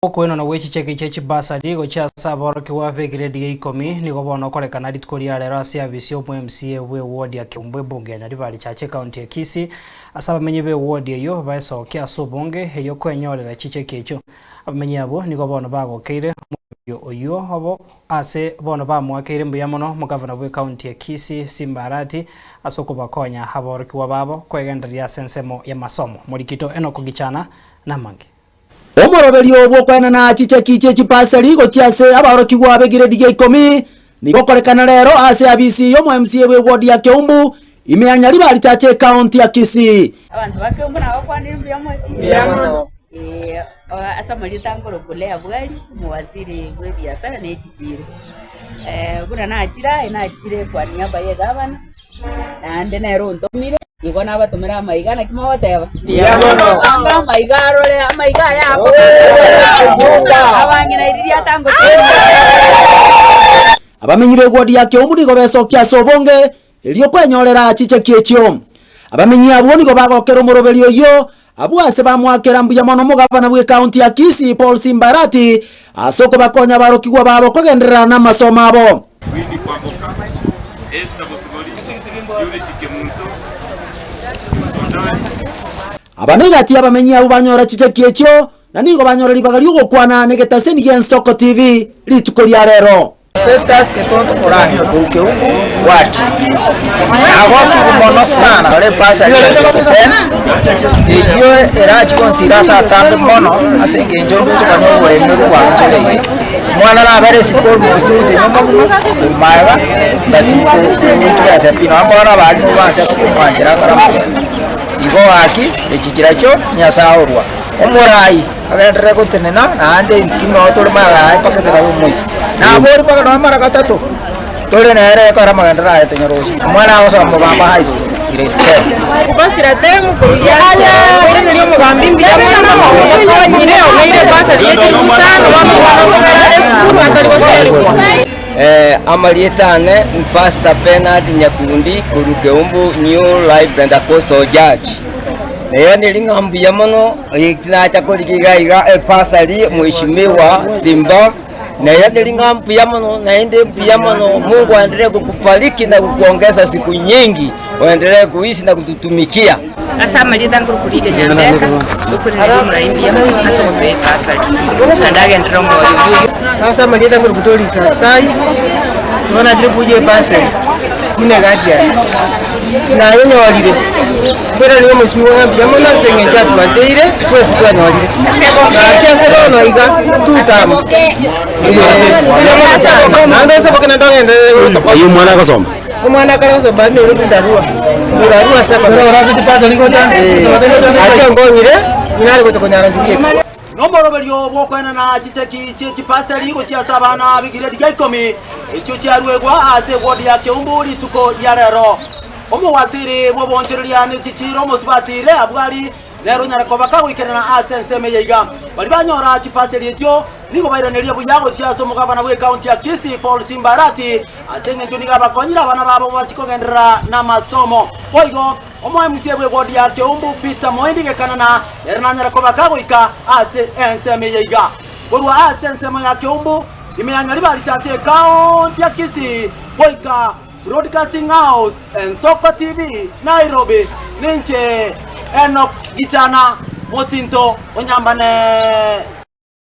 Kwino na wechicheke chechi basari gocha saboro kiwa ve grade ya 10 niko bono korekana ritkoria rero ase abisi omu MCA we ward ya Kiumbwe bunge na ribali chache county ya Kisii asaba menye be ward eyo baesokia sobonge eyo kwenyorera chicheke echo abamenye abo niko bono bagokeire oyo abo ase bono bamwakeire mbuyamono mu governor we county ya Kisii Simba Arati asoko bakonya haboro kiwa babo kwegenderia sensemo ya masomo Morikito Enoch Gichana na Mange Omoroberi obwo kwena na chicheki chechi pasari gochiase abarokigwa be grade ya 10 niko korekana rero ase abisi yo mu MCA we ward ya Kiumbu imeanya ribali chache county ya Kisii abantu bakiumbu nabo kwandira mbiyamo asa malita ngoro kulea bwali mu waziri we biashara ne chichiro buna na achire kwa niaba ya gavana na ndene ronto mire iko na batumira maigana kimawateba yamono anga maigaro le amaiga yapo abangina iriria tango abamenyi be ward ya Kiumbu niko besokia sobonge elio kwenyorera chicheki echo abamenyi abo niko bagokera omoroberi oyo abwase bamwakera mbuyamono mu governor we county ya Kisii Paul Simba Arati asoko bakonya barokigwa babo kogenderera na masomo abo windi kwamboka esta bosogoli yule tikemuntu abanegati abamenyi abo banyora chicheki echo na nigo banyora libagari ugokwana negetaseni gensoko TV litukoria rero Festus Ketonto Korani Kiumbu ward. Agoki kumono sana ole pasa ile 10. Iyo era chikonsira sa tambe mono asenge njondo tukano we ndo kwa nchele. Mwana na bare sikol mo stu de momo maiga dasipo nchira sa pino ambora bali mwanza kupanjira karamu. Igo aki echichiracho nyasaorwa. Omorai agendere gutenena ande kimo tolmaga paketera umwisi na bori pakano mara gatatu tole nere kara magendera ayo nyoroji mwana oso mubamba high school grade 10 kubasira temu kujala ndio mugambi mbya mwana nyine omeire basa yetu sana wamwana school atari waseri amalietane Pastor Bernard Nyakundi kuru Kiumbu New Life Pentecostal Church Neo nilinga mbuyamono ikinacha koligiga pasali mheshimiwa Simba Neo nilinga mbuyamono naende mbuyamono Mungu aendelee kukubariki na kukuongeza siku nyingi waendelee kuishi na kututumikia asa malita ngurukulide nyambeka ukulira mraimbi ya asa kwa pasali sadage ndrongo yuyu asa malita ngurukutolisa sai wana jire kuje pasali mune gadia na yenye walire bera niyo mheshimiwa mbuyamono senge chatu wateire twese twanyorire na kiasi rono iga tutamu nandesa bakana ndongende ayo mwana akasoma umwana akarozo bani urutarua sasa ora zitipasa liko cyane ati ngonyire inari gutokonyara ngiye nomoroberi obwo kwena na chicheki chechi pasari gochiasa abana be grade ya 10 echo cyarwegwa ase ward ya Kiumbu lituko ya rero omuwaziri bwo bonchereria ne chichiro musibatire abwali lero nyarako bakagwikerana asenseme yiga bali banyora chipaseri etyo niko baireneria buyago chiaso mugabana we county ya Kisii Paul Simba Arati asenge njoniga bakonyira abana babo bachikogendera na masomo oigo omo MCA we ward ya Kiumbu Peter Moindige kanana lero nyarako bakagwika ase enseme yiga borwa asenseme ya Kiumbu imeanya libali chache county ya Kisii boika Broadcasting House and Soko TV Nairobi Ninche Enoch Gichana Mosinto Onyambane